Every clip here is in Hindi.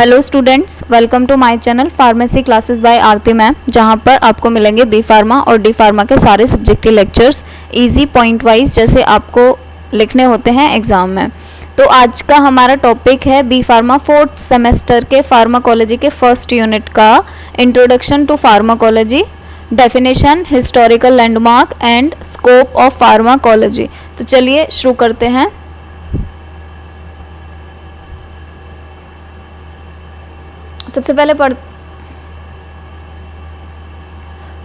Hello students, welcome to my channel pharmacy classes by Aarti ma'am, जहां पर आपको मिलेंगे बी फार्मा और डी फार्मा के सारे सब्जेक्ट के लेक्चर्स इजी पॉइंट वाइज जैसे आपको लिखने होते हैं एग्जाम में। तो आज का हमारा टॉपिक है बी फार्मा फोर्थ सेमेस्टर के फार्माकोलॉजी के फर्स्ट यूनिट का introduction to pharmacology, definition, historical landmark and scope of pharmacology. तो चलिए शुरू करते हैं। सबसे पहले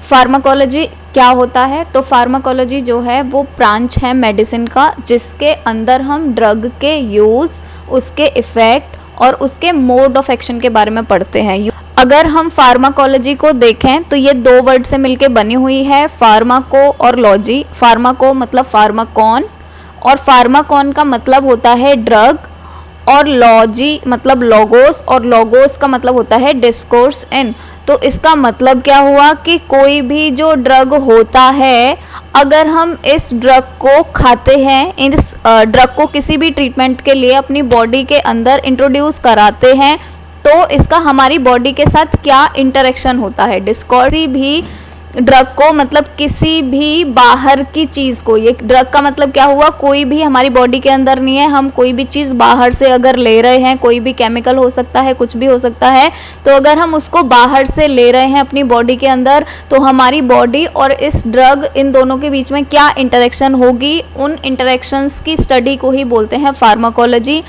फार्माकोलॉजी क्या होता है। तो फार्माकोलॉजी जो है वो ब्रांच है मेडिसिन का, जिसके अंदर हम ड्रग के यूज़, उसके इफ़ेक्ट और उसके मोड ऑफ एक्शन के बारे में पढ़ते हैं। अगर हम फार्माकोलॉजी को देखें तो ये दो वर्ड से मिलके बनी हुई है, फार्माको और लॉजी। फार्माको मतलब फार्माकॉन और फार्माकॉन का मतलब होता है ड्रग, और लॉजी मतलब लोगोस और लोगोस का मतलब होता है डिस्कोर्स इन। तो इसका मतलब क्या हुआ कि कोई भी जो ड्रग होता है, अगर हम इस ड्रग को खाते हैं, इस ड्रग को किसी भी ट्रीटमेंट के लिए अपनी बॉडी के अंदर इंट्रोड्यूस कराते हैं, तो इसका हमारी बॉडी के साथ क्या इंटरेक्शन होता है। डिस्कोर्स भी ड्रग को मतलब किसी भी बाहर की चीज़ को, ये ड्रग का मतलब क्या हुआ, कोई भी हमारी बॉडी के अंदर नहीं है, हम कोई भी चीज़ बाहर से अगर ले रहे हैं, कोई भी केमिकल हो सकता है, कुछ भी हो सकता है, तो अगर हम उसको बाहर से ले रहे हैं अपनी बॉडी के अंदर, तो हमारी बॉडी और इस ड्रग, इन दोनों के बीच में क्या इंटरेक्शन होगी, उन इंटरेक्शंस की स्टडी को ही बोलते हैं फार्माकोलॉजी।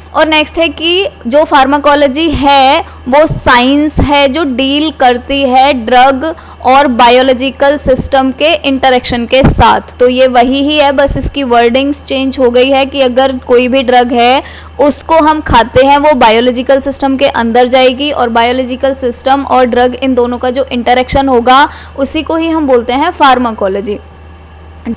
और नेक्स्ट है कि जो फार्माकोलॉजी है वो साइंस है जो डील करती है ड्रग और बायोलॉजिकल सिस्टम के इंटरेक्शन के साथ। तो ये वही ही है, बस इसकी वर्डिंग्स चेंज हो गई है कि अगर कोई भी ड्रग है उसको हम खाते हैं, वो बायोलॉजिकल सिस्टम के अंदर जाएगी, और बायोलॉजिकल सिस्टम और ड्रग, इन दोनों का जो इंटरेक्शन होगा उसी को ही हम बोलते हैं फार्माकोलॉजी।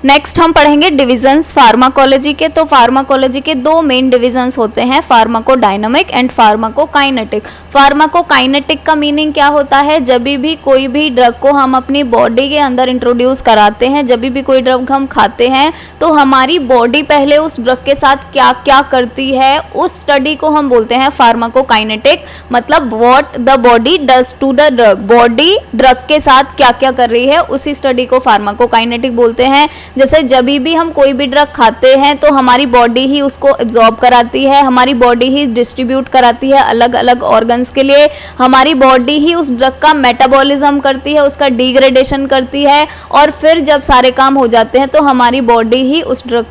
नेक्स्ट हम पढ़ेंगे डिविजन्स फार्माकोलॉजी के। तो फार्माकोलॉजी के दो मेन डिविजन्स होते हैं, फार्माकोडायनामिक एंड फार्माकोकाइनेटिक। फार्माकोकाइनेटिक का मीनिंग क्या होता है, जब भी कोई भी ड्रग को हम अपनी बॉडी के अंदर इंट्रोड्यूस कराते हैं, जब भी कोई ड्रग हम खाते हैं, तो हमारी बॉडी पहले उस ड्रग के साथ क्या क्या करती है, उस स्टडी को हम बोलते हैं फार्माकोकाइनेटिक। मतलब what the body does to the drug, body drug के साथ क्या क्या कर रही है, उसी स्टडी को फार्माकोकाइनेटिक बोलते हैं। जैसे जब भी हम कोई भी ड्रग खाते हैं तो हमारी बॉडी ही उसको एब्जॉर्ब कराती है, हमारी बॉडी ही डिस्ट्रीब्यूट कराती है अलग अलग ऑर्गन्स के लिए, हमारी बॉडी ही उस ड्रग का मेटाबॉलिज्म करती है, उसका डिग्रेडेशन करती है, और फिर जब सारे काम हो जाते हैं तो हमारी बॉडी ही उस ड्रग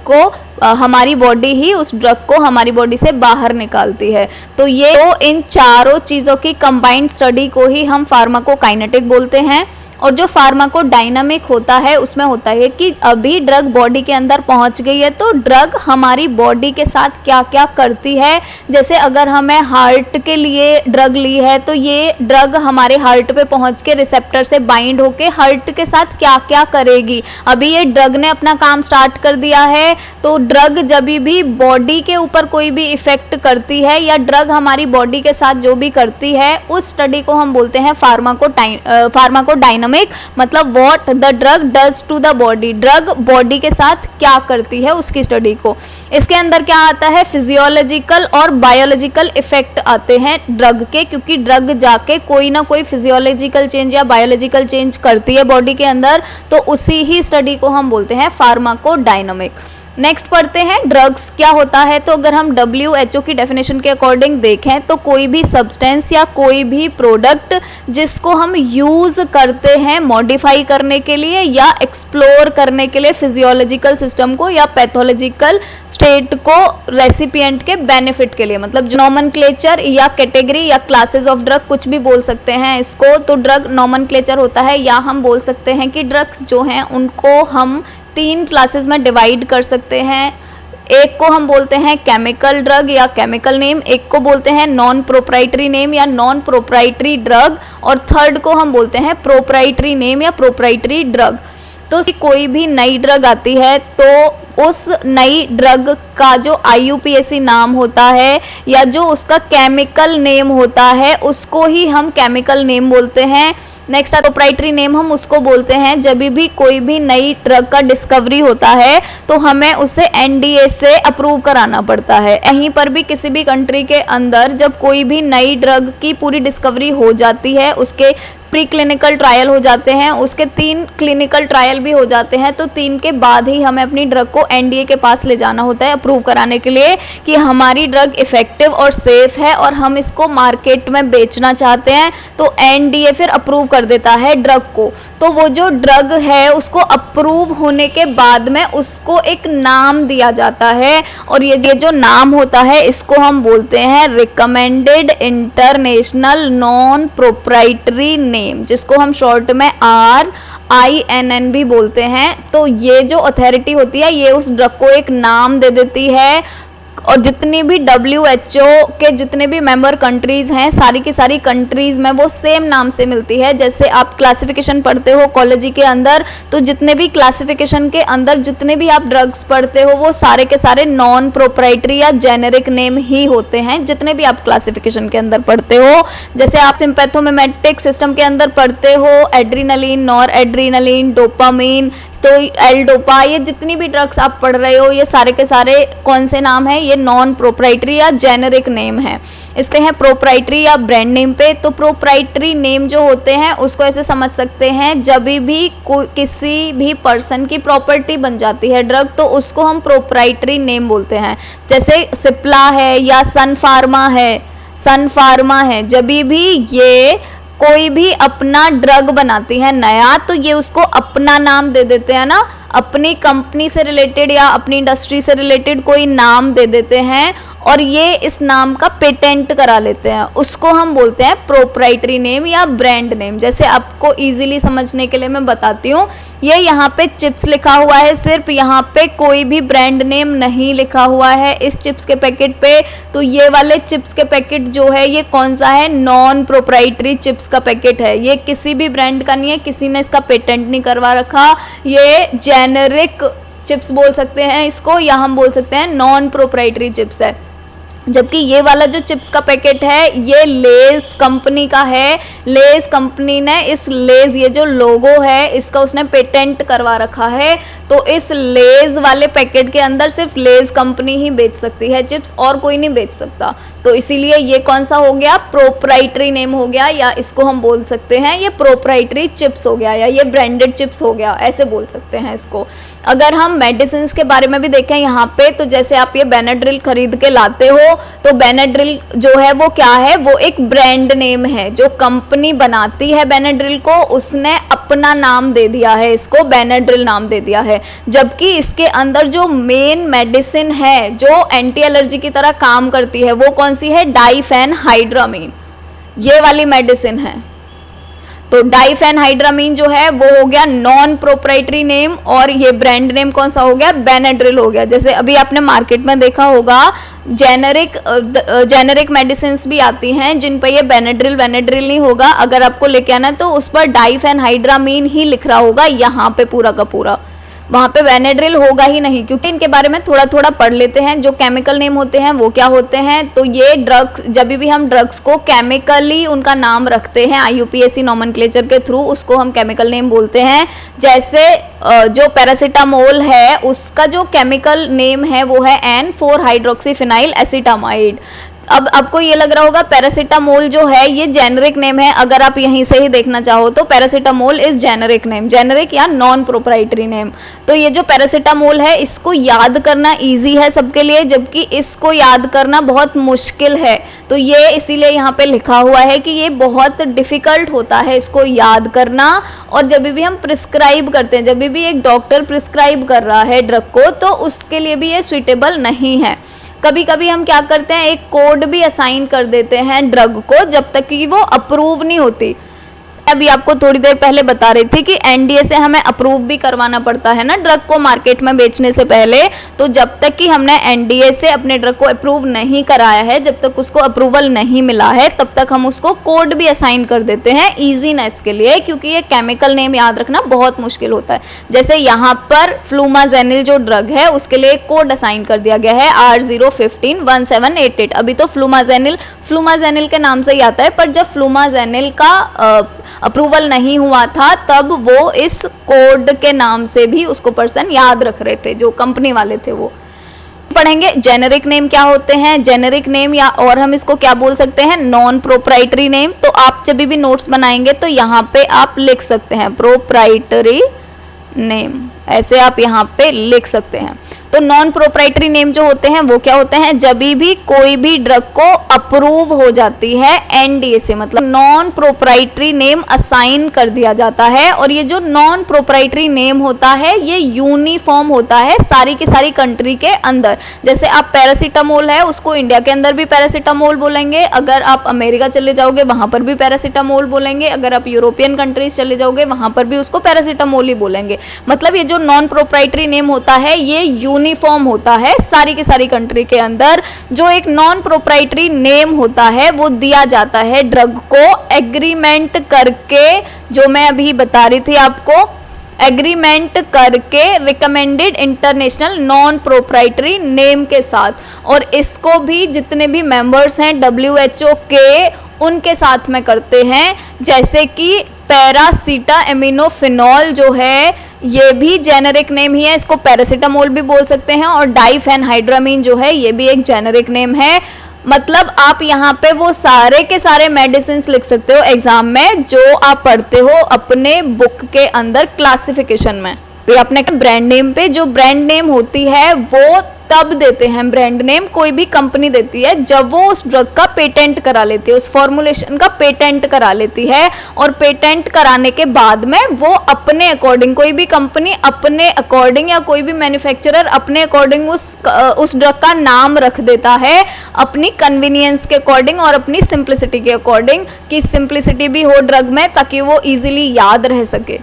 को हमारी बॉडी से बाहर निकालती है। तो ये तो इन चारों चीज़ों की कंबाइंड स्टडी को ही हम फार्माकोकाइनेटिक बोलते हैं। और जो फार्माकोडायनामिक होता है उसमें होता है कि अभी ड्रग बॉडी के अंदर पहुंच गई है तो ड्रग हमारी बॉडी के साथ क्या क्या करती है। जैसे अगर हमें हार्ट के लिए ड्रग ली है तो ये ड्रग हमारे हार्ट पे पहुंच के रिसेप्टर से बाइंड होके हार्ट के साथ क्या क्या करेगी। अभी ये ड्रग ने अपना काम स्टार्ट कर दिया है, तो ड्रग जब भी बॉडी के ऊपर कोई भी इफेक्ट करती है या ड्रग हमारी बॉडी के साथ जो भी करती है, उस स्टडी को हम बोलते हैं फार्माकोडायनामिक। मतलब what the drug does to the body, drug body के साथ क्या करती है उसकी स्टडी को। इसके अंदर क्या आता है, फिजियोलॉजिकल और बायोलॉजिकल इफेक्ट आते हैं ड्रग के, क्योंकि ड्रग जाके कोई ना कोई फिजियोलॉजिकल चेंज या बायोलॉजिकल चेंज करती है बॉडी के अंदर, तो उसी ही स्टडी को हम बोलते हैं फार्माकोडायनामिक। नेक्स्ट पढ़ते हैं ड्रग्स क्या होता है। तो अगर हम WHO की डेफिनेशन के अकॉर्डिंग देखें तो कोई भी सब्सटेंस या कोई भी प्रोडक्ट जिसको हम यूज़ करते हैं मॉडिफाई करने के लिए या एक्सप्लोर करने के लिए फिजियोलॉजिकल सिस्टम को या पैथोलॉजिकल स्टेट को रेसिपिएंट के बेनिफिट के लिए, मतलब नॉमनक्लेचर या कैटेगरी या क्लासेस ऑफ ड्रग कुछ भी बोल सकते हैं इसको। तो ड्रग नॉमनक्लेचर होता है, या हम बोल सकते हैं कि ड्रग्स जो हैं उनको हम 3 क्लासेस में डिवाइड कर सकते हैं। एक को हम बोलते हैं केमिकल ड्रग या केमिकल नेम, एक को बोलते हैं नॉन प्रोप्राइटरी नेम या नॉन प्रोप्राइटरी ड्रग, और थर्ड को हम बोलते हैं प्रोप्राइटरी नेम या प्रोप्राइटरी ड्रग। तो कोई भी नई ड्रग आती है तो उस नई ड्रग का जो IUPAC नाम होता है या जो उसका केमिकल नेम होता है उसको ही हम केमिकल नेम बोलते हैं। नेक्स्ट प्रोप्राइटरी नेम हम उसको बोलते हैं जब भी कोई भी नई ड्रग का डिस्कवरी होता है तो हमें उसे एनडीए से अप्रूव कराना पड़ता है। यहीं पर भी किसी भी कंट्री के अंदर जब कोई भी नई ड्रग की पूरी डिस्कवरी हो जाती है, उसके प्री क्लिनिकल ट्रायल हो जाते हैं, उसके 3 क्लिनिकल ट्रायल भी हो जाते हैं, तो 3 के बाद ही हमें अपनी ड्रग को एनडीए के पास ले जाना होता है अप्रूव कराने के लिए कि हमारी ड्रग इफेक्टिव और सेफ है और हम इसको मार्केट में बेचना चाहते हैं। तो एनडीए फिर अप्रूव कर देता है ड्रग को। तो वो जो ड्रग है उसको अप्रूव होने के बाद में उसको एक नाम दिया जाता है और ये जो नाम होता है इसको हम बोलते हैं recommended international non proprietary name, जिसको हम शॉर्ट में RINN भी बोलते हैं। तो ये जो अथॉरिटी होती है ये उस ड्रग को एक नाम दे देती है और जितनी भी WHO के जितने भी मेंबर कंट्रीज़ हैं सारी की सारी कंट्रीज़ में वो सेम नाम से मिलती है। जैसे आप क्लासिफिकेशन पढ़ते हो कॉलेज के अंदर, तो जितने भी क्लासिफिकेशन के अंदर जितने भी आप ड्रग्स पढ़ते हो वो सारे के सारे नॉन प्रोप्राइटरी या जेनेरिक नेम ही होते हैं, जितने भी आप क्लासिफिकेशन के अंदर पढ़ते हो। जैसे आप सिंपैथोमिमेटिक सिस्टम के अंदर पढ़ते हो एड्रीनलिन, नॉर एड्रीनलिन, डोपामीन, तो एल डोपा, ये जितनी भी ड्रग्स आप पढ़ रहे हो ये सारे के सारे कौन से नाम है, ये नॉन प्रोप्राइटरी या जेनेरिक नेम है। इसके हैं प्रोप्राइटरी या ब्रांड नेम पे। तो प्रोप्राइटरी नेम जो होते हैं उसको ऐसे समझ सकते हैं जब भी किसी भी पर्सन की प्रॉपर्टी बन जाती है ड्रग तो उसको हम प्रोप्राइटरी नेम बोलते हैं। जैसे सिप्ला है या सन फार्मा है, जब भी ये कोई भी अपना ड्रग बनाती है नया तो ये उसको अपना नाम दे देते हैं ना, अपनी कंपनी से रिलेटेड या अपनी इंडस्ट्री से रिलेटेड कोई नाम दे देते हैं और ये इस नाम का पेटेंट करा लेते हैं, उसको हम बोलते हैं प्रोप्राइटरी नेम या ब्रांड नेम। जैसे आपको इजीली समझने के लिए मैं बताती हूँ, ये यहाँ पे चिप्स लिखा हुआ है, सिर्फ यहाँ पे कोई भी ब्रांड नेम नहीं लिखा हुआ है इस चिप्स के पैकेट पे। तो ये वाले चिप्स के पैकेट जो है ये कौन सा है, नॉन प्रोप्राइटरी चिप्स का पैकेट है। ये किसी भी ब्रांड का नहीं है, किसी ने इसका पेटेंट नहीं करवा रखा, ये जेनेरिक चिप्स बोल सकते हैं इसको या हम बोल सकते हैं नॉन प्रोप्राइटरी चिप्स है। जबकि ये वाला जो चिप्स का पैकेट है ये लेज कंपनी का है। लेज कंपनी ने इस लेज ये जो लोगो है इसका उसने पेटेंट करवा रखा है। तो इस लेज वाले पैकेट के अंदर सिर्फ लेज कंपनी ही बेच सकती है चिप्स, और कोई नहीं बेच सकता। तो इसीलिए ये कौन सा हो गया, प्रोप्राइटरी नेम हो गया, या इसको हम बोल सकते हैं ये प्रोप्राइटरी चिप्स हो गया या ये ब्रांडेड चिप्स हो गया, ऐसे बोल सकते हैं इसको। अगर हम मेडिसिन के बारे में भी देखें यहाँ पे, तो जैसे आप ये बेनाड्रिल खरीद के लाते हो तो बेनाड्रिल जो है वो क्या है, वो एक ब्रांड नेम है। जो कंपनी बनाती है बेनाड्रिल को उसने अपना नाम दे दिया है, इसको बेनाड्रिल नाम दे दिया है। जबकि इसके अंदर जो मेन मेडिसिन है जो एंटी एलर्जी की तरह काम करती है वो कौन सी है, डाइफेनहाइड्रामीन, ये वाली मेडिसिन है। तो डाइफेनहाइड्रामीन जो है वो हो गया नॉन प्रोप्राइटरी नेम और ये ब्रांड नेम कौन सा हो गया, बेनाड्रिल हो गया। जैसे अभी आपने मार्केट में देखा होगा जेनेरिक मेडिसिन भी आती हैं जिन पर ये बेनाड्रिल नहीं होगा, अगर आपको लेके आना तो उस पर डाइफेनहाइड्रामीन ही लिख रहा होगा यहाँ पे पूरा का पूरा, वहाँ पे बेनाड्रिल होगा ही नहीं। क्योंकि इनके बारे में थोड़ा थोड़ा पढ़ लेते हैं, जो केमिकल नेम होते हैं वो क्या होते हैं। तो ये ड्रग्स, जब भी हम ड्रग्स को केमिकली उनका नाम रखते हैं IUPAC नॉमेनक्लेचर के थ्रू, उसको हम केमिकल नेम बोलते हैं। जैसे जो पैरासीटामोल है उसका जो केमिकल नेम है वो है N4 हाइड्रोक्सीफिनाइल एसिटामाइड। अब आपको ये लग रहा होगा पैरासीटामोल जो है ये जेनेरिक नेम है, अगर आप यहीं से ही देखना चाहो तो paracetamol is generic name, generic या नॉन प्रोप्राइटरी नेम। तो ये जो पैरासीटामोल है इसको याद करना इजी है सबके लिए, जबकि इसको याद करना बहुत मुश्किल है। तो ये इसीलिए यहाँ पे लिखा हुआ है कि ये बहुत डिफ़िकल्ट होता है इसको याद करना। और जब भी हम प्रिस्क्राइब करते हैं, जब भी एक डॉक्टर प्रिस्क्राइब कर रहा है ड्रग को, तो उसके लिए भी ये सुइटेबल नहीं है। कभी कभी हम क्या करते हैं, एक कोड भी असाइन कर देते हैं ड्रग को जब तक कि वो अप्रूव नहीं होती। अभी आपको थोड़ी देर पहले बता रही थी कि एनडीए से हमें अप्रूव भी करवाना पड़ता है ना ड्रग को मार्केट में बेचने से पहले। तो जब तक कि हमने एनडीए से अपने ड्रग को अप्रूव नहीं कराया है, जब तक उसको अप्रूवल नहीं मिला है, तब तक हम उसको कोड भी असाइन कर देते हैं ईजीनेस के लिए, क्योंकि ये केमिकल नेम याद रखना बहुत मुश्किल होता है। जैसे यहाँ पर फ्लूमाजेनिल जो ड्रग है उसके लिए कोड असाइन कर दिया गया है R0151788। अभी तो फ्लूमाजेनिल फ्लूमाजेनिल के नाम से ही आता है, पर जब फ्लूमाजेनिल का अप्रूवल नहीं हुआ था तब वो इस कोड के नाम से भी उसको पर्सन याद रख रहे थे, जो कंपनी वाले थे वो। पढ़ेंगे जेनेरिक नेम क्या होते हैं, जेनेरिक नेम या और हम इसको क्या बोल सकते हैं, नॉन प्रोप्राइटरी नेम। तो आप जब भी नोट्स बनाएंगे तो यहाँ पे आप लिख सकते हैं प्रोप्राइटरी नेम, ऐसे आप यहाँ पे लिख सकते हैं। तो नॉन प्रोप्राइटरी नेम जो होते हैं वो क्या होते हैं, जब भी कोई भी ड्रग को अप्रूव हो जाती है एनडीए से, मतलब नॉन प्रोप्राइटरी नेम असाइन कर दिया जाता है। और ये जो नॉन प्रोप्राइटरी नेम होता है ये यूनिफॉर्म होता है सारी की सारी कंट्री के अंदर। जैसे आप पैरासीटामोल है उसको इंडिया के अंदर भी पैरासीटामोल बोलेंगे, अगर आप अमेरिका चले जाओगे वहां पर भी पैरासीटामोल बोलेंगे, अगर आप यूरोपियन कंट्रीज चले जाओगे वहां पर भी उसको पैरासीटामोल ही बोलेंगे। मतलब ये जो नॉन प्रोप्राइटरी नेम होता है ये यूनिफॉर्म होता है सारी की सारी कंट्री के अंदर। जो एक नॉन प्रोप्राइटरी नेम होता है वो दिया जाता है ड्रग को एग्रीमेंट करके, जो मैं अभी बता रही थी आपको, एग्रीमेंट करके recommended international non proprietary name के साथ। और इसको भी जितने भी मेंबर्स हैं WHO के उनके साथ में करते हैं, जैसे कि पैरासीटामिनोफेनॉल जो है ये भी जेनेरिक नेम ही है, इसको पैरासीटामोल भी बोल सकते हैं। और डाइफेनहाइड्रामीन जो है ये भी एक जेनेरिक नेम है। मतलब आप यहाँ पे वो सारे के सारे मेडिसिन लिख सकते हो एग्जाम में जो आप पढ़ते हो अपने बुक के अंदर क्लासिफिकेशन में। फिर अपने ब्रांड नेम पे, जो ब्रांड नेम होती है वो तब देते हैं, ब्रांड नेम कोई भी कंपनी देती है जब वो उस ड्रग का पेटेंट करा लेती है, उस फॉर्मुलेशन का पेटेंट करा लेती है। और पेटेंट कराने के बाद में वो अपने अकॉर्डिंग, कोई भी कंपनी अपने अकॉर्डिंग या कोई भी मैन्युफैक्चरर अपने अकॉर्डिंग उस ड्रग का नाम रख देता है अपनी कन्वीनियंस के अकॉर्डिंग और अपनी सिंप्लिसिटी के अकॉर्डिंग, कि सिंप्लिसिटी भी हो ड्रग में ताकि वो इजीली याद रह सके।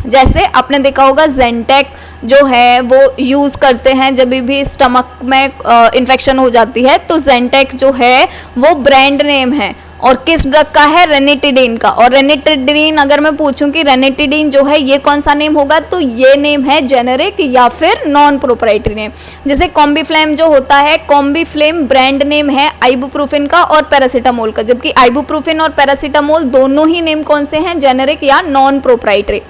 जैसे आपने देखा होगा जेंटेक जो है वो यूज़ करते हैं जब भी स्टमक में इन्फेक्शन हो जाती है, तो जेंटेक जो है वो ब्रांड नेम है। और किस ड्रग का है, रेनिटिडीन का। और रेनिटिडीन अगर मैं पूछूं कि रेनिटिडीन जो है ये कौन सा नेम होगा, तो ये नेम है जेनेरिक या फिर नॉन प्रोप्राइटरी नेम। जैसे कॉम्बीफ्लेम जो होता है, कॉम्बीफ्लेम ब्रांड नेम है आइबुप्रोफेन का और पैरासीटामोल का, जबकि आइबुप्रोफेन और पैरासीटामोल दोनों ही नेम कौन से हैं, जेनेरिक या नॉन प्रोप्राइटरी।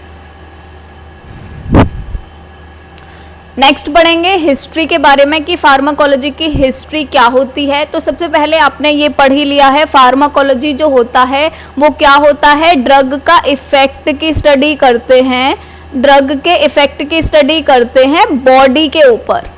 नेक्स्ट पढ़ेंगे हिस्ट्री के बारे में कि फार्माकोलॉजी की हिस्ट्री क्या होती है। तो सबसे पहले आपने ये पढ़ ही लिया है, फार्माकोलॉजी जो होता है वो क्या होता है, ड्रग का इफेक्ट की स्टडी करते हैं, ड्रग के इफेक्ट की स्टडी करते हैं बॉडी के ऊपर।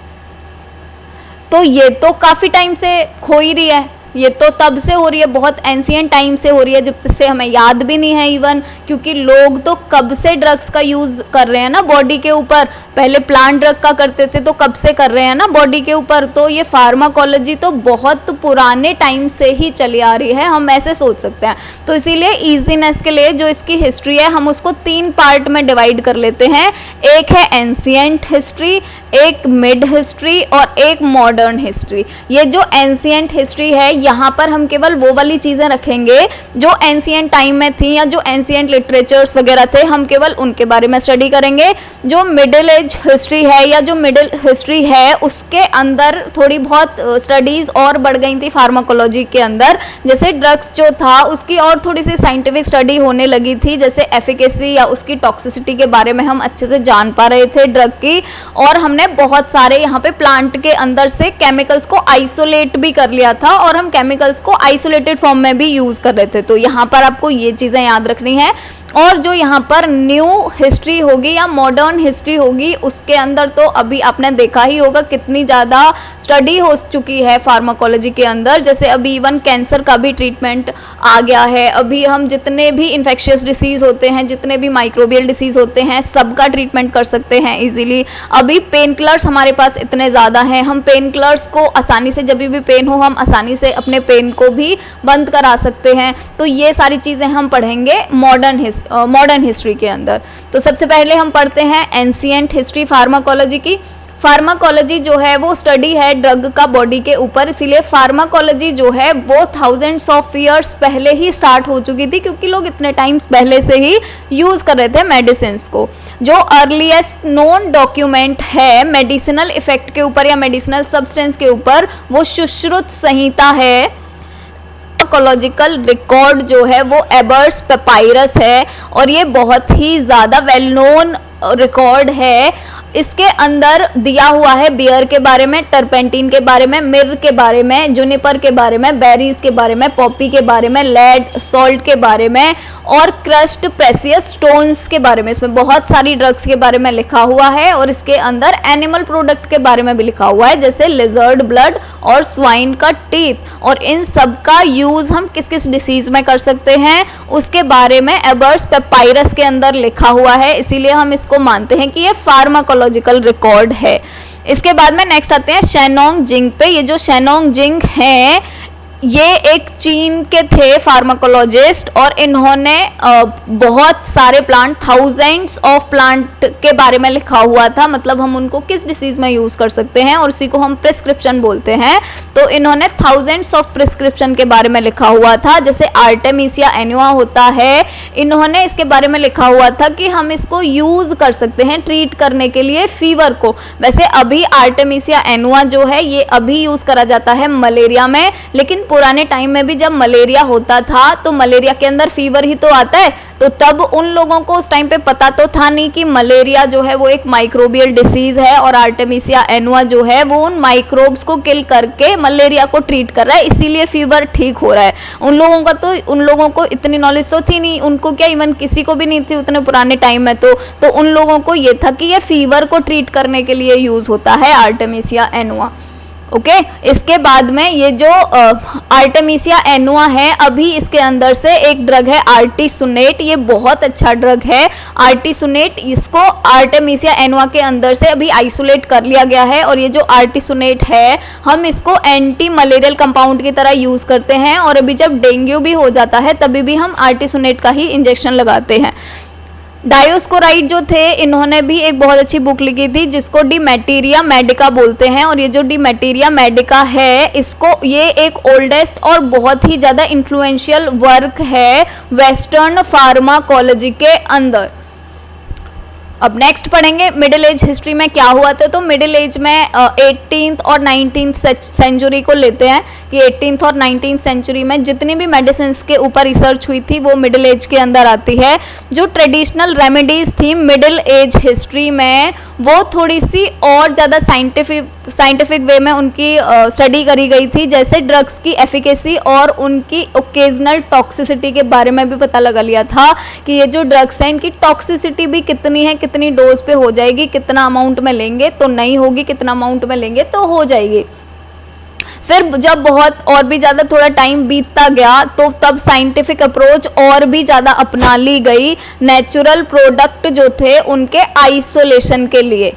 तो ये तो काफ़ी टाइम से हो ही रही है, ये तो तब से हो रही है, बहुत एंशिएंट टाइम से हो रही है, जब से हमें याद भी नहीं है इवन, क्योंकि लोग तो कब से ड्रग्स का यूज़ कर रहे हैं ना बॉडी के ऊपर। पहले प्लांट ड्रग का करते थे तो कब से कर रहे हैं ना बॉडी के ऊपर। तो ये फार्माकोलॉजी तो बहुत पुराने टाइम से ही चली आ रही है, हम ऐसे सोच सकते हैं। तो इसीलिए ईजीनेस के लिए जो इसकी हिस्ट्री है हम उसको 3 पार्ट में डिवाइड कर लेते हैं। एक है एंशिएंट हिस्ट्री, एक मिड हिस्ट्री और एक मॉडर्न हिस्ट्री। ये जो एंशिएंट हिस्ट्री है यहाँ पर हम केवल वो वाली चीज़ें रखेंगे जो एंशिएंट टाइम में थी या जो एंशिएंट लिटरेचर्स वगैरह थे, हम केवल उनके बारे में स्टडी करेंगे। जो मिडिल एज हिस्ट्री है या जो मिडिल हिस्ट्री है उसके अंदर थोड़ी बहुत स्टडीज़ और बढ़ गई थी फार्माकोलॉजी के अंदर। जैसे ड्रग्स जो था उसकी और थोड़ी सी साइंटिफिक स्टडी होने लगी थी, जैसे एफिकेसी या उसकी टॉक्सिसिटी के बारे में हम अच्छे से जान पा रहे थे ड्रग की। और हमने बहुत सारे यहाँ पे प्लांट के अंदर से केमिकल्स को आइसोलेट भी कर लिया था और हम केमिकल्स को आइसोलेटेड फॉर्म में भी यूज़ कर रहे थे। तो यहाँ पर आपको ये चीज़ें याद रखनी है। और जो यहाँ पर न्यू हिस्ट्री होगी या मॉडर्न हिस्ट्री होगी उसके अंदर तो अभी आपने देखा ही होगा कितनी ज़्यादा स्टडी हो चुकी है फार्माकोलॉजी के अंदर। जैसे अभी इवन कैंसर का भी ट्रीटमेंट आ गया है, अभी हम जितने भी इन्फेक्शियस डिसीज़ होते हैं, जितने भी माइक्रोबियल डिसीज़ होते हैं, सबका ट्रीटमेंट कर सकते हैं इजीली। अभी पेन किलर्स हमारे पास इतने ज़्यादा हैं, हम पेन किलर्स को आसानी से, जब भी पेन हो हम आसानी से अपने पेन को भी बंद करा सकते हैं। तो ये सारी चीज़ें हम पढ़ेंगे मॉडर्न हिस्ट्री के अंदर। तो सबसे पहले हम पढ़ते हैं एंशिएंट हिस्ट्री फार्माकोलॉजी की। फार्माकोलॉजी जो है वो स्टडी है ड्रग का बॉडी के ऊपर, इसीलिए फार्माकोलॉजी जो है वो थाउजेंड्स ऑफ ईयर्स पहले ही स्टार्ट हो चुकी थी, क्योंकि लोग इतने टाइम्स पहले से ही यूज़ कर रहे थे मेडिसिन को। जो अर्लीस्ट नोन डॉक्यूमेंट है मेडिसिनल इफेक्ट के ऊपर या मेडिसिनल सब्सटेंस के ऊपर वो सुश्रुत संहिता है। फार्माकोलॉजिकल रिकॉर्ड जो है वो एबर्स पेपायरस है और ये बहुत ही ज़्यादा वेल नोन रिकॉर्ड है। इसके अंदर दिया हुआ है बियर के बारे में, टर्पेंटीन के बारे में, मिर्र के बारे में, जूनिपर के बारे में, बेरीज के बारे में, पॉपी के बारे में, लेड सॉल्ट के बारे में और क्रश्ड प्रेसियस स्टोन्स के बारे में। इसमें बहुत सारी ड्रग्स के बारे में लिखा हुआ है और इसके अंदर एनिमल प्रोडक्ट के बारे में भी लिखा हुआ है, जैसे लिजर्ड ब्लड और स्वाइन का टीथ। और इन सब का यूज हम किस किस डिसीज में कर सकते हैं उसके बारे में एबर्स पेपायरस के अंदर लिखा हुआ है, इसीलिए हम इसको मानते हैं कि ये फार्माकोलॉजिकल रिकॉर्ड है। इसके बाद में नेक्स्ट आते हैं शेनोंग जिंग पे। ये जो शेनोंग जिंग हैं ये एक चीन के थे फार्माकोलॉजिस्ट और इन्होंने बहुत सारे प्लांट, थाउजेंड्स ऑफ प्लांट के बारे में लिखा हुआ था, मतलब हम उनको किस डिसीज में यूज कर सकते हैं और उसी को हम प्रिस्क्रिप्शन बोलते हैं। तो इन्होंने थाउजेंड्स ऑफ प्रिस्क्रिप्शन के बारे में लिखा हुआ था, जैसे आर्टेमिसिया एनुआ होता है, इन्होंने इसके बारे में लिखा हुआ था कि हम इसको यूज कर सकते हैं ट्रीट करने के लिए फीवर को। वैसे अभी आर्टेमिसिया एनुआ जो है ये अभी यूज करा जाता है मलेरिया में, लेकिन पुराने टाइम में भी जब मलेरिया होता था तो मलेरिया के अंदर फीवर ही तो आता है, तो तब उन लोगों को उस टाइम पे पता तो था नहीं कि मलेरिया जो है वो एक माइक्रोबियल डिसीज है और आर्टेमिसिया एनुआ जो है वो उन माइक्रोब्स को किल करके मलेरिया को ट्रीट कर रहा है, इसीलिए फीवर ठीक हो रहा है। उन लोगों को इतनी नॉलेज तो थी नहीं, उनको क्या इवन किसी को भी नहीं थी उतने पुराने टाइम में, तो उन लोगों को ये था कि ये फीवर को ट्रीट करने के लिए यूज होता है आर्टेमिसिया एनुआ। ओके इसके बाद में ये जो आर्टेमिसिया एनुआ है, अभी इसके अंदर से एक ड्रग है आर्टिसुनेट, ये बहुत अच्छा ड्रग है आर्टिसुनेट। इसको आर्टेमिसिया एनुआ के अंदर से अभी आइसोलेट कर लिया गया है और ये जो आर्टिसुनेट है हम इसको एंटी मलेरियल कंपाउंड की तरह यूज करते हैं और अभी जब डेंगू भी हो जाता है तभी भी हम आर्टिसुनेट का ही इंजेक्शन लगाते हैं। डायोस्कोराइड जो थे इन्होंने भी एक बहुत अच्छी बुक लिखी थी जिसको डिमेटेरिया मेडिका बोलते हैं और ये जो डिमेटेरिया मेडिका है इसको ये एक ओल्डेस्ट और बहुत ही ज़्यादा इन्फ्लुएंशियल वर्क है वेस्टर्न फार्माकोलॉजी के अंदर। अब नेक्स्ट पढ़ेंगे मिडिल एज हिस्ट्री में क्या हुआ था। तो मिडिल एज में 18th और 19th सेंचुरी को लेते हैं कि 18th और 19th सेंचुरी में जितनी भी मेडिसिन के ऊपर रिसर्च हुई थी वो मिडिल एज के अंदर आती है। जो ट्रेडिशनल रेमेडीज थी मिडिल एज हिस्ट्री में वो थोड़ी सी और ज़्यादा साइंटिफिक वे में उनकी स्टडी करी गई थी, जैसे ड्रग्स की एफिकेसी और उनकी ओकेजनल टॉक्सिसिटी के बारे में भी पता लगा लिया था कि ये जो ड्रग्स हैं इनकी टॉक्सिसिटी भी कितनी है, कितनी डोज पे हो जाएगी, कितना अमाउंट में लेंगे तो नहीं होगी, कितना अमाउंट में लेंगे तो हो जाएगी। फिर जब बहुत और भी ज़्यादा थोड़ा टाइम बीतता गया तो तब साइंटिफिक अप्रोच और भी ज़्यादा अपना ली गई नेचुरल प्रोडक्ट जो थे उनके आइसोलेशन के लिए।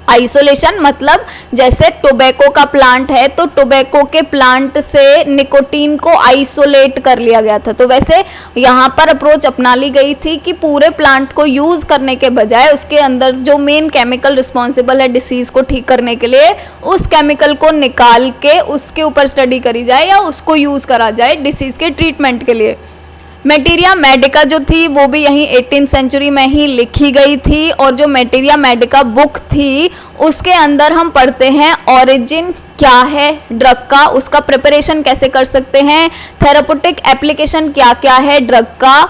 आइसोलेशन मतलब जैसे टोबैको का प्लांट है तो टोबैको के प्लांट से निकोटीन को आइसोलेट कर लिया गया था, तो वैसे यहाँ पर अप्रोच अपना ली गई थी कि पूरे प्लांट को यूज़ करने के बजाय उसके अंदर जो मेन केमिकल रिस्पॉन्सिबल है डिसीज़ को ठीक करने के लिए उस केमिकल को निकाल के उसके ऊपर स्टडी करी जाए या उसको यूज़ करा जाए डिसीज़ के ट्रीटमेंट के लिए। मेटेरिया मेडिका जो थी वो भी यहीं 18th सेंचुरी में ही लिखी गई थी और जो मेटेरिया मेडिका बुक थी उसके अंदर हम पढ़ते हैं ओरिजिन क्या है ड्रग का, उसका प्रिपरेशन कैसे कर सकते हैं, थेरापेटिक एप्लीकेशन क्या क्या है ड्रग का,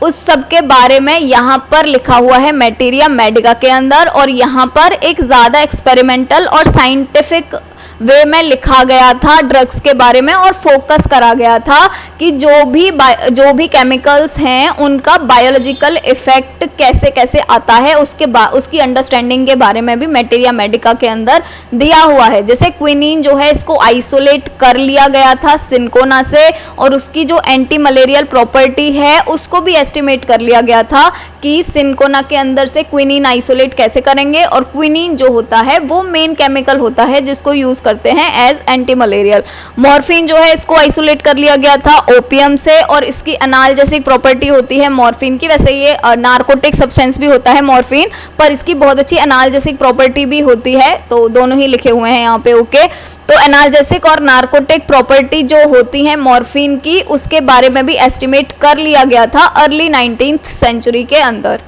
उस सब के बारे में यहाँ पर लिखा हुआ है मेटेरिया मेडिका के अंदर। और यहाँ पर एक ज़्यादा एक्सपेरिमेंटल और साइंटिफिक वे में लिखा गया था ड्रग्स के बारे में और फोकस करा गया था कि जो भी केमिकल्स हैं उनका बायोलॉजिकल इफेक्ट कैसे कैसे आता है उसकी अंडरस्टैंडिंग के बारे में भी मेटेरिया मेडिका के अंदर दिया हुआ है। जैसे क्विनीन जो है इसको आइसोलेट कर लिया गया था सिनकोना से और उसकी जो एंटी मलेरियल प्रॉपर्टी है उसको भी एस्टिमेट कर लिया गया था कि सिनकोना के अंदर से क्विनीन आइसोलेट कैसे करेंगे। और क्विनीन जो होता है वो मेन केमिकल होता है जिसको यूज करते हैं एज एंटी मलेरियल। मॉर्फिन जो है इसको आइसोलेट कर लिया गया था ओपियम से और इसकी एनाल्जेसिक प्रॉपर्टी होती है मॉर्फिन की। वैसे ये नार्कोटिक सब्सटेंस भी होता है मॉर्फिन, पर इसकी बहुत अच्छी एनाल्जेसिक प्रॉपर्टी भी होती है, तो दोनों ही लिखे हुए हैं यहाँ पे। ओके तो एनाल्जेसिक और नार्कोटिक प्रॉपर्टी जो होती है मॉर्फिन की उसके बारे में भी एस्टिमेट कर लिया गया था अर्ली 19th सेंचुरी के अंदर।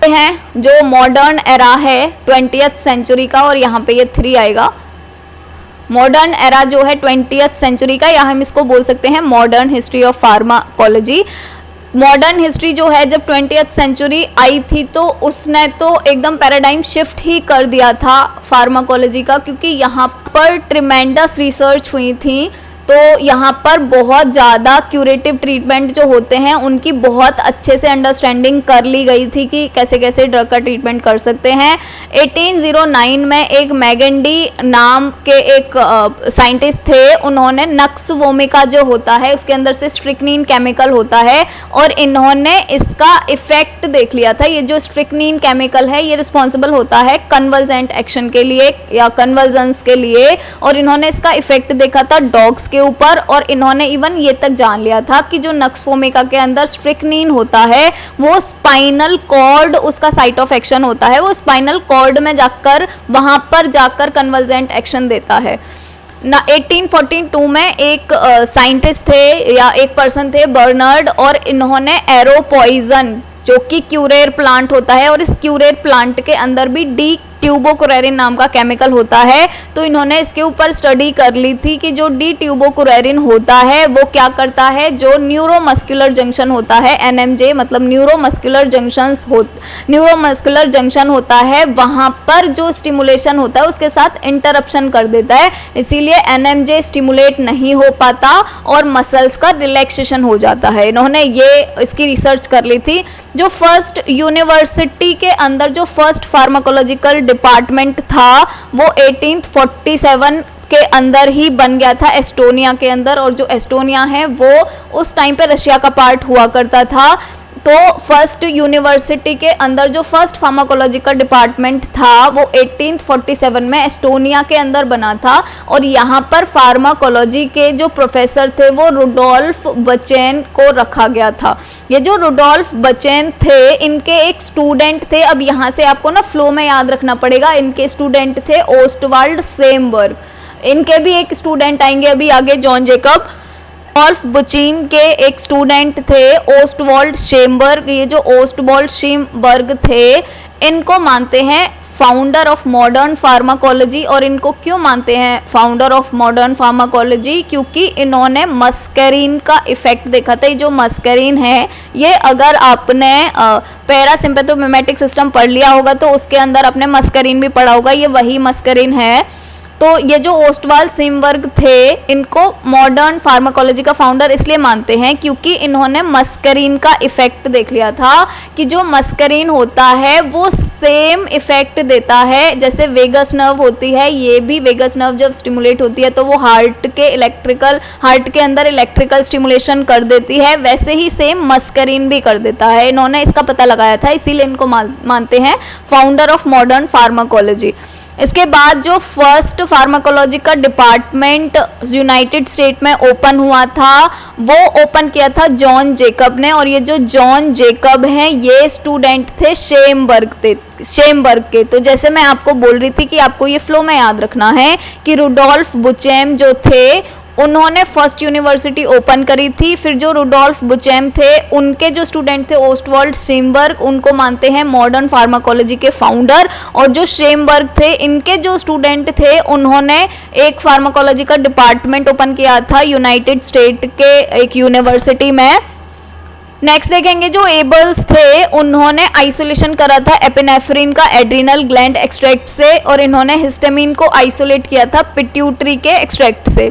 हैं जो मॉडर्न एरा है 20th सेंचुरी का और यहाँ पे ये 3 आएगा। मॉडर्न एरा जो है 20th सेंचुरी का, या हम इसको बोल सकते हैं modern history of pharmacology. Modern history जो है जब 20th सेंचुरी आई थी तो उसने तो एकदम पैराडाइम शिफ्ट ही कर दिया था फार्माकोलॉजी का, क्योंकि यहाँ पर ट्रिमेंडस रिसर्च हुई थी। तो यहाँ पर बहुत ज़्यादा क्यूरेटिव ट्रीटमेंट जो होते हैं उनकी बहुत अच्छे से अंडरस्टैंडिंग कर ली गई थी कि कैसे कैसे ड्रग का ट्रीटमेंट कर सकते हैं। 1809 में एक मैगेंडी नाम के एक साइंटिस्ट थे, उन्होंने नक्स वोमिका जो होता है उसके अंदर से स्ट्रिक्नीन केमिकल होता है और इन्होंने इसका इफेक्ट देख लिया था। ये जो स्ट्रिक्नीन केमिकल है ये रिस्पॉन्सिबल होता है कन्वल्जेंट एक्शन के लिए या कन्वल्जेंस के लिए, और इन्होंने इसका इफेक्ट देखा था डॉग्स के ऊपर। और इन्होंने इवन ये तक जान लिया था कि जो नक्स वोमिका के अंदर स्ट्रिक्नीन होता है वो स्पाइनल कॉर्ड उसका साइट ऑफ एक्शन होता है, वो स्पाइनल कॉर्ड में जाकर वहां पर जाकर कन्वल्जेंट एक्शन देता है ना। 1842 में एक साइंटिस्ट थे या एक पर्सन थे बर्नर्ड, और इन्होंने एरो पॉइजन जो कि क्यूरेर प्लांट होता है, और इस क्यूरेर प्लांट के अंदर भी डी ट्यूबोकुरेरिन नाम का केमिकल होता है, तो इन्होंने इसके ऊपर स्टडी कर ली थी कि जो डी ट्यूबोकुरेरिन होता है वो क्या करता है, जो न्यूरोमस्कुलर जंक्शन होता है एनएमजे मतलब न्यूरोमस्कुलर जंक्शन होता है, वहाँ पर जो स्टिमुलेशन होता है उसके साथ इंटरप्शन कर देता है, इसीलिए एनएमजे स्टिमुलेट नहीं हो पाता और मसल्स का रिलैक्सेशन हो जाता है। इन्होंने ये इसकी रिसर्च कर ली थी। जो फर्स्ट यूनिवर्सिटी के अंदर जो फर्स्ट फार्माकोलॉजिकल डिपार्टमेंट था वो 1847 के अंदर ही बन गया था एस्टोनिया के अंदर, और जो एस्टोनिया है वो उस टाइम पे रशिया का पार्ट हुआ करता था। तो फर्स्ट यूनिवर्सिटी के अंदर जो फर्स्ट फार्माकोलॉजिकल डिपार्टमेंट था वो 1847 में एस्टोनिया के अंदर बना था, और यहाँ पर फार्माकोलॉजी के जो प्रोफेसर थे वो रुडोल्फ बचेन को रखा गया था। ये जो रुडोल्फ बचेन थे इनके एक स्टूडेंट थे, अब यहाँ से आपको ना फ्लो में याद रखना पड़ेगा, इनके स्टूडेंट थे ओस्टवाल्ड सेमबर्ग। इनके भी एक स्टूडेंट आएंगे अभी आगे, जॉन जेकब। रुडोल्फ बचेन के एक स्टूडेंट थे ओस्टवाल्ड शेमबर्ग। ये जो ओस्टवाल्ड शेमबर्ग थे इनको मानते हैं फाउंडर ऑफ मॉडर्न फार्माकोलॉजी। और इनको क्यों मानते हैं फाउंडर ऑफ मॉडर्न फार्माकोलॉजी, क्योंकि इन्होंने मस्करीन का इफेक्ट देखा था। ये जो मस्करीन है ये अगर आपने पैरासिम्पैथोमिमेटिक सिस्टम पढ़ लिया होगा तो उसके अंदर आपने मस्करीन भी पढ़ा होगा, ये वही मस्करीन है। तो ये जो ओस्टवाल्ड शेमबर्ग थे इनको मॉडर्न फार्माकोलॉजी का फाउंडर इसलिए मानते हैं क्योंकि इन्होंने मस्करीन का इफेक्ट देख लिया था कि जो मस्करीन होता है वो सेम इफेक्ट देता है जैसे वेगस नर्व होती है। ये भी वेगस नर्व जब स्टिमुलेट होती है तो वो हार्ट के अंदर इलेक्ट्रिकल स्टिमुलेशन कर देती है, वैसे ही सेम मस्करीन भी कर देता है। इन्होंने इसका पता लगाया था, इसीलिए इनको मानते हैं फाउंडर ऑफ मॉडर्न फार्माकोलॉजी। इसके बाद जो फर्स्ट फार्माकोलॉजी का डिपार्टमेंट यूनाइटेड स्टेट में ओपन हुआ था वो ओपन किया था जॉन जेकब ने। और ये जो जॉन जेकब हैं ये स्टूडेंट थे शेमबर्ग के। तो जैसे मैं आपको बोल रही थी कि आपको ये फ्लो में याद रखना है कि रुडोल्फ बुचेम जो थे उन्होंने फर्स्ट यूनिवर्सिटी ओपन करी थी। फिर जो रुडोल्फ बुचेम थे उनके जो स्टूडेंट थे ओस्टवाल्ड शेमबर्ग, उनको मानते हैं मॉडर्न फार्माकोलॉजी के फाउंडर। और जो शेमबर्ग थे इनके जो स्टूडेंट थे उन्होंने एक फार्माकोलॉजी का डिपार्टमेंट ओपन किया था यूनाइटेड स्टेट के एक यूनिवर्सिटी में। नेक्स्ट देखेंगे जो एबल्स थे उन्होंने आइसोलेशन करा था एपिनेफ्रिन का एड्रिनल ग्लैंड एक्सट्रैक्ट से, और इन्होंने हिस्टामिन को आइसोलेट किया था पिट्यूटरी के एक्सट्रैक्ट से।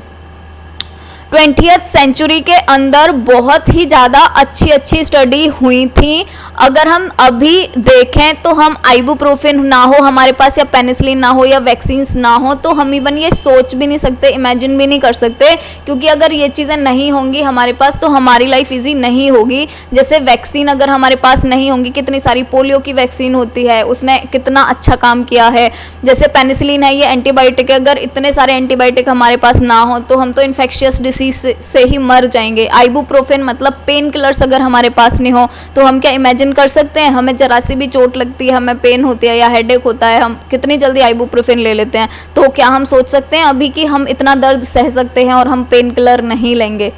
20th सेंचुरी के अंदर बहुत ही ज़्यादा अच्छी स्टडी हुई थी। अगर हम अभी देखें तो हम आइबुप्रोफेन ना हो हमारे पास, या पेनिसिलिन ना हो, या वैक्सीन्स ना हो, तो हम इवन ये सोच भी नहीं सकते, इमेजिन भी नहीं कर सकते, क्योंकि अगर ये चीज़ें नहीं होंगी हमारे पास तो हमारी लाइफ इजी नहीं होगी। जैसे वैक्सीन अगर हमारे पास नहीं होंगी, कितनी सारी पोलियो की वैक्सीन होती है, उसने कितना अच्छा काम किया है। जैसे पेनिसिलिन है ये एंटीबायोटिक है, अगर इतने सारे एंटीबायोटिक हमारे पास ना हो तो हम तो इन्फेक्शियस डिसीज से ही मर जाएंगे। आइबुप्रोफेन मतलब पेन किलर्स अगर हमारे पास नहीं हो तो हम क्या इमेजिन कर सकते हैं, हमें जरा सी भी चोट लगती है, हमें पेन होती है या हेडेक होता है, हम कितनी जल्दी आइबुप्रोफेन ले लेते हैं। तो क्या हम सोच सकते हैं अभी कि हम इतना दर्द सह सकते हैं और हम पेन किलर नहीं लेंगे?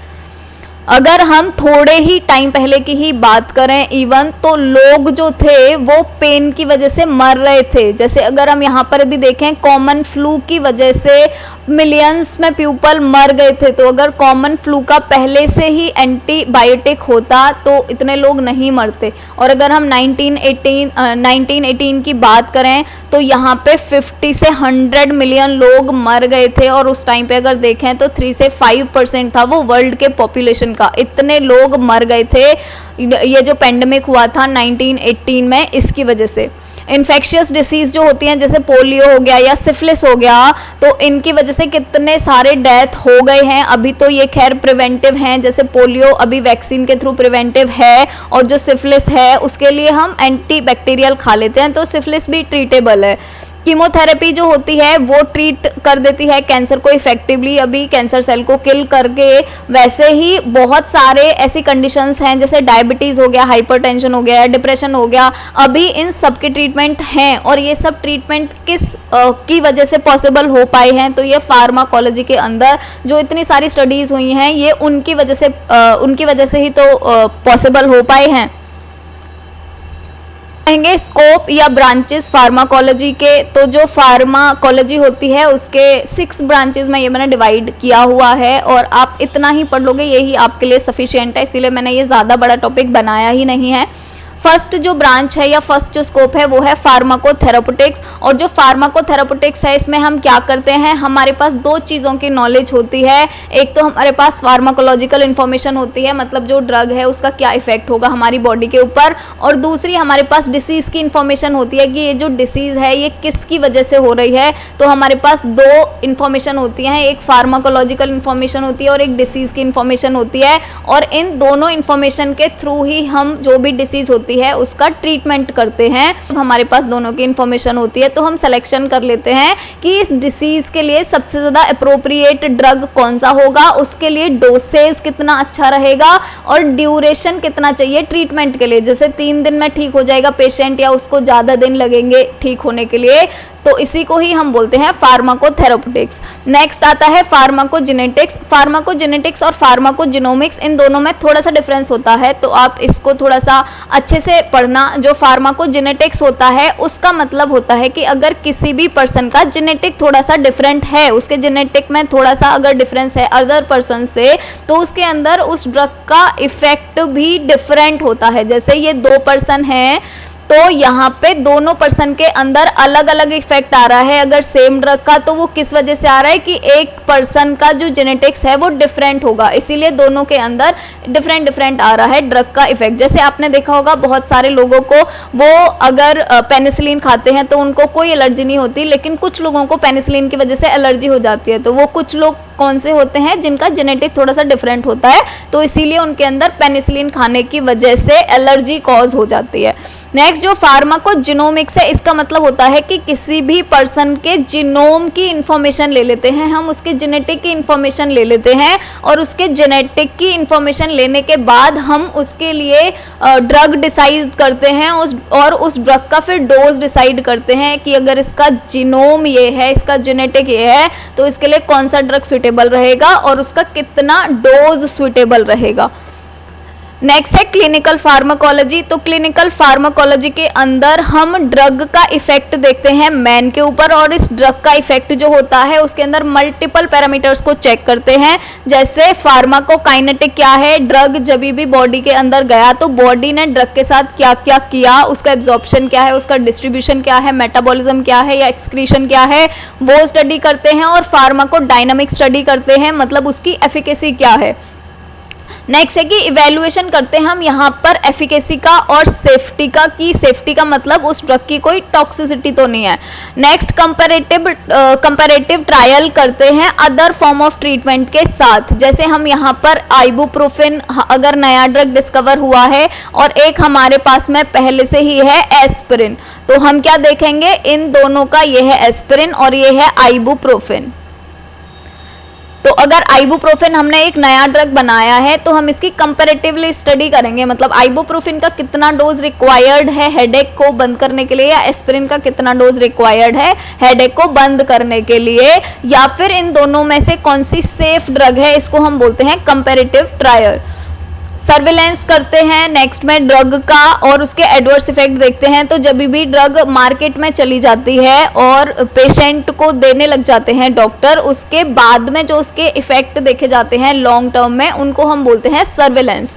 अगर हम थोड़े ही टाइम पहले की ही बात करें इवन, तो लोग जो थे वो पेन की वजह से मर रहे थे। जैसे अगर हम यहाँ पर भी देखें कॉमन फ्लू की वजह से मिलियंस में पीपल मर गए थे। तो अगर कॉमन फ्लू का पहले से ही एंटीबायोटिक होता तो इतने लोग नहीं मरते। और अगर हम 1918 की बात करें तो यहाँ पे 50 से 100 मिलियन लोग मर गए थे, और उस टाइम पे अगर देखें तो 3 से 5% था वो वर्ल्ड के पॉपुलेशन का। इतने लोग मर गए थे ये जो पेंडेमिक हुआ था 1918 में, इसकी वजह से। इन्फेक्शियस डिसीज़ जो होती हैं जैसे पोलियो हो गया या सिफिलिस हो गया, तो इनकी वजह से कितने सारे डेथ हो गए हैं। अभी तो ये खैर प्रिवेंटिव हैं, जैसे पोलियो अभी वैक्सीन के थ्रू प्रिवेंटिव है, और जो सिफिलिस है उसके लिए हम एंटी बैक्टीरियल खा लेते हैं, तो सिफिलिस भी ट्रीटेबल है। कीमोथेरेपी जो होती है वो ट्रीट कर देती है कैंसर को इफेक्टिवली, अभी कैंसर सेल को किल करके। वैसे ही बहुत सारे ऐसी कंडीशंस हैं जैसे डायबिटीज़ हो गया, हाइपरटेंशन हो गया, डिप्रेशन हो गया, अभी इन सब के ट्रीटमेंट हैं। और ये सब ट्रीटमेंट किस की वजह से पॉसिबल हो पाए हैं, तो ये फार्माकोलॉजी के अंदर जो इतनी सारी स्टडीज़ हुई हैं ये उनकी वजह से ही तो पॉसिबल हो पाए हैं। कहेंगे स्कोप या ब्रांचेस फार्माकोलॉजी के, तो जो फार्माकोलॉजी होती है उसके 6 ब्रांचेस में ये मैंने डिवाइड किया हुआ है, और आप इतना ही पढ़ लोगे यही आपके लिए सफिशिएंट है, इसीलिए मैंने ये ज़्यादा बड़ा टॉपिक बनाया ही नहीं है। फर्स्ट जो ब्रांच है या फर्स्ट जो स्कोप है वो है फार्माकोथेरापेutics। और जो फार्माकोथेरापेutics है इसमें हम क्या करते हैं, हमारे पास 2 चीज़ों की नॉलेज होती है। एक तो हमारे पास फार्माकोलॉजिकल इन्फॉर्मेशन होती है, मतलब जो ड्रग है उसका क्या इफेक्ट होगा हमारी बॉडी के ऊपर, और दूसरी हमारे पास डिसीज़ की इन्फॉर्मेशन होती है कि ये जो डिसीज़ है ये किसकी वजह से हो रही है। तो हमारे पास 2 इन्फॉर्मेशन होती हैं, एक फार्माकोलॉजिकल इन्फॉर्मेशन होती है और एक डिसीज़ की इन्फॉर्मेशन होती है, और इन दोनों इन्फॉर्मेशन के थ्रू ही हम जो भी डिसीज़ होती है उसका ट्रीटमेंट करते हैं। जब हमारे पास दोनों की इंफॉर्मेशन होती है तो हम सिलेक्शन कर लेते हैं कि इस डिसीज के लिए सबसे ज़्यादा अप्रोप्रिएट ड्रग कौन सा होगा, उसके लिए डोसेज कितना अच्छा रहेगा और ड्यूरेशन कितना चाहिए ट्रीटमेंट के लिए। जैसे 3 दिन में ठीक हो जाएगा पेशेंट या उसको ज़्यादा दिन लगेंगे ठीक होने के लिए, तो इसी को ही हम बोलते हैं फार्माकोथेरापेutics। नेक्स्ट आता है फार्माकोजेनेटिक्स। फार्माकोजेनेटिक्स और फार्माकोजिनोमिक्स, इन दोनों में थोड़ा सा डिफरेंस होता है, तो आप इसको थोड़ा सा अच्छे से पढ़ना। जो फार्माकोजेनेटिक्स होता है उसका मतलब होता है कि अगर किसी भी पर्सन का जेनेटिक थोड़ा सा डिफरेंट है, उसके जेनेटिक में थोड़ा सा अगर डिफरेंस है अदर पर्सन से, तो उसके अंदर उस ड्रग का इफेक्ट भी डिफरेंट होता है। जैसे ये 2 पर्सन हैं तो यहाँ पे दोनों पर्सन के अंदर अलग अलग इफेक्ट आ रहा है अगर सेम ड्रग का, तो वो किस वजह से आ रहा है कि एक पर्सन का जो जेनेटिक्स है वो डिफरेंट होगा, इसीलिए दोनों के अंदर डिफरेंट आ रहा है ड्रग का इफेक्ट। जैसे आपने देखा होगा बहुत सारे लोगों को वो अगर पेनिसिलिन खाते हैं तो उनको कोई एलर्जी नहीं होती, लेकिन कुछ लोगों को पेनिसिलिन की वजह से एलर्जी हो जाती है। तो वो कुछ लोग कौन से होते हैं जिनका जेनेटिक थोड़ा सा डिफरेंट होता है, तो इसीलिए उनके अंदर पेनिसिलिन खाने की वजह से एलर्जी कॉज हो जाती है। नेक्स्ट जो फार्माकोजिनोमिक्स है, इसका मतलब होता है कि किसी भी पर्सन के जिनोम की इंफॉर्मेशन ले लेते हैं हम, उसके जेनेटिक की इंफॉर्मेशन ले लेते हैं और उसके जेनेटिक की इंफॉर्मेशन लेने के बाद हम उसके लिए ड्रग डिसाइड करते हैं और उस ड्रग का फिर डोज डिसाइड करते हैं कि अगर इसका जिनोम ये है, इसका जेनेटिक ये है, तो इसके लिए कौन सा ड्रग सुटेबल रहेगा और उसका कितना डोज सुटेबल रहेगा। नेक्स्ट है क्लिनिकल फार्माकोलॉजी। तो क्लिनिकल फार्माकोलॉजी के अंदर हम ड्रग का इफेक्ट देखते हैं मैन के ऊपर, और इस ड्रग का इफेक्ट जो होता है उसके अंदर मल्टीपल पैरामीटर्स को चेक करते हैं। जैसे फार्माकोकाइनेटिक क्या है, ड्रग जब भी बॉडी के अंदर गया तो बॉडी ने ड्रग के साथ क्या क्या किया, उसका एब्जॉर्प्शन क्या है, उसका डिस्ट्रीब्यूशन क्या है, मेटाबॉलिज्म क्या है या एक्सक्रीशन क्या है, वो स्टडी करते हैं। और फार्माकोडायनामिक स्टडी करते हैं, मतलब उसकी एफिकेसी क्या है। नेक्स्ट है कि इवैल्यूएशन करते हैं हम यहाँ पर एफिकेसी का और सेफ्टी का, कि सेफ्टी का मतलब उस ड्रग की कोई टॉक्सिसिटी तो नहीं है। नेक्स्ट कंपैरेटिव ट्रायल करते हैं अदर फॉर्म ऑफ ट्रीटमेंट के साथ। जैसे हम यहाँ पर आइबुप्रोफेन, अगर नया ड्रग डिस्कवर हुआ है और एक हमारे पास में पहले से ही है एस्पिरिन, तो हम क्या देखेंगे, इन दोनों का ये है एस्पिरिन और ये है आइबुप्रोफेन। तो अगर आइबुप्रोफेन हमने एक नया ड्रग बनाया है तो हम इसकी कंपैरेटिवली स्टडी करेंगे, मतलब आइबुप्रोफेन का कितना डोज रिक्वायर्ड है हेडेक को बंद करने के लिए, या एस्पिरिन का कितना डोज रिक्वायर्ड है हेडेक को बंद करने के लिए, या फिर इन दोनों में से कौन सी सेफ ड्रग है, इसको हम बोलते हैं कंपैरेटिव ट्रायल। सर्विलेंस करते हैं नेक्स्ट में ड्रग का और उसके एडवर्स इफेक्ट देखते हैं। तो जब भी ड्रग मार्केट में चली जाती है और पेशेंट को देने लग जाते हैं डॉक्टर, उसके बाद में जो उसके इफेक्ट देखे जाते हैं लॉन्ग टर्म में, उनको हम बोलते हैं सर्विलेंस।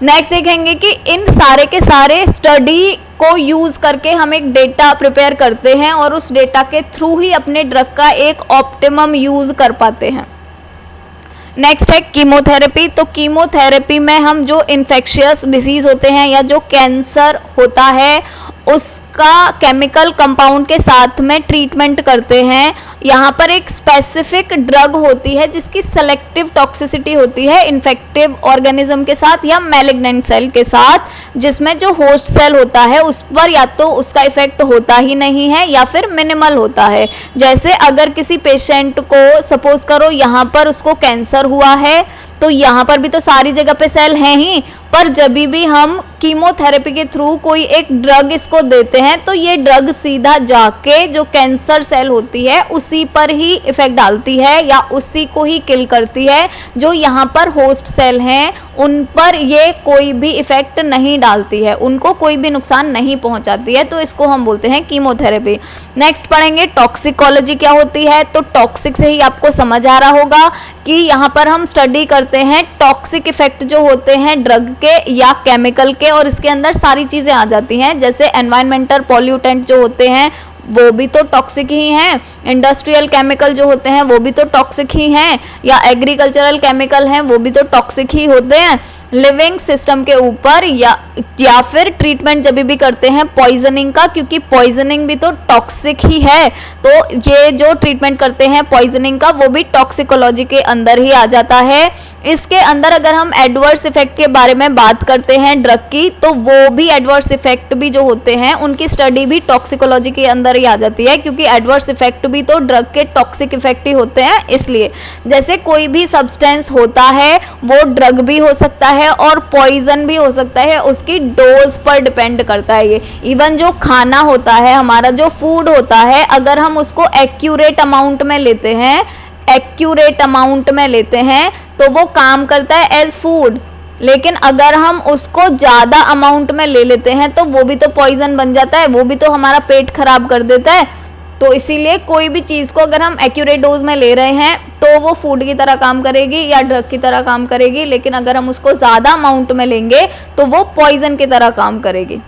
नेक्स्ट देखेंगे कि इन सारे के सारे स्टडी को यूज़ करके हम एक डेटा प्रिपेयर करते हैं और उस डेटा के थ्रू ही अपने ड्रग का एक ऑप्टिमम यूज़ कर पाते हैं। नेक्स्ट है कीमोथेरेपी। तो कीमोथेरेपी में हम जो इन्फेक्शियस डिसीज होते हैं या जो कैंसर होता है उसका केमिकल कंपाउंड के साथ में ट्रीटमेंट करते हैं। यहाँ पर एक स्पेसिफिक ड्रग होती है जिसकी सेलेक्टिव टॉक्सिसिटी होती है इन्फेक्टिव ऑर्गेनिज्म के साथ या मैलिग्नेंट सेल के साथ, जिसमें जो होस्ट सेल होता है उस पर या तो उसका इफेक्ट होता ही नहीं है या फिर मिनिमल होता है। जैसे अगर किसी पेशेंट को सपोज करो यहाँ पर उसको कैंसर हुआ है, तो यहाँ पर भी तो सारी जगह पे सेल हैं ही, पर जब भी हम कीमोथेरेपी के थ्रू कोई एक ड्रग इसको देते हैं तो ये ड्रग सीधा जाके जो कैंसर सेल होती है उसी पर ही इफेक्ट डालती है या उसी को ही किल करती है। जो यहाँ पर होस्ट सेल हैं उन पर ये कोई भी इफेक्ट नहीं डालती है, उनको कोई भी नुकसान नहीं पहुँचाती है, तो इसको हम बोलते हैं कीमोथेरेपी। नेक्स्ट पढ़ेंगे टॉक्सिकोलॉजी क्या होती है। तो टॉक्सिक से ही आपको समझ आ रहा होगा कि यहाँ पर हम स्टडी करते हैं टॉक्सिक इफेक्ट जो होते हैं ड्रग के या केमिकल के, और इसके अंदर सारी चीज़ें आ जाती हैं। जैसे एनवायरमेंटल पॉल्यूटेंट जो होते हैं वो भी तो टॉक्सिक ही हैं, इंडस्ट्रियल केमिकल जो होते हैं वो भी तो टॉक्सिक ही हैं, या एग्रीकल्चरल केमिकल हैं वो भी तो टॉक्सिक ही होते हैं। लिविंग सिस्टम के ऊपर या फिर ट्रीटमेंट जब भी करते हैं पॉइजनिंग का, क्योंकि पॉइजनिंग भी तो टॉक्सिक ही है, तो ये जो ट्रीटमेंट करते हैं पॉइजनिंग का वो भी टॉक्सिकोलॉजी के अंदर ही आ जाता है। इसके अंदर अगर हम एडवर्स इफेक्ट के बारे में बात करते हैं ड्रग की, तो वो भी एडवर्स इफेक्ट भी जो होते हैं उनकी स्टडी भी टॉक्सिकोलॉजी के अंदर ही आ जाती है, क्योंकि एडवर्स इफेक्ट भी तो ड्रग के टॉक्सिक इफेक्ट ही होते हैं। इसलिए जैसे कोई भी सब्सटेंस होता है वो ड्रग भी हो सकता है और पॉइजन भी हो सकता है, उसकी डोज पर डिपेंड करता है ये। इवन जो खाना होता है हमारा, जो फूड होता है, अगर हम उसको एक्यूरेट अमाउंट में लेते हैं तो वो काम करता है एज फूड, लेकिन अगर हम उसको ज़्यादा अमाउंट में ले लेते हैं तो वो भी तो पॉइजन बन जाता है, वो भी तो हमारा पेट खराब कर देता है। तो इसीलिए कोई भी चीज़ को अगर हम एक्यूरेट डोज में ले रहे हैं तो वो फूड की तरह काम करेगी या ड्रग की तरह काम करेगी, लेकिन अगर हम उसको ज़्यादा अमाउंट में लेंगे तो वो पॉइजन की तरह काम करेगी।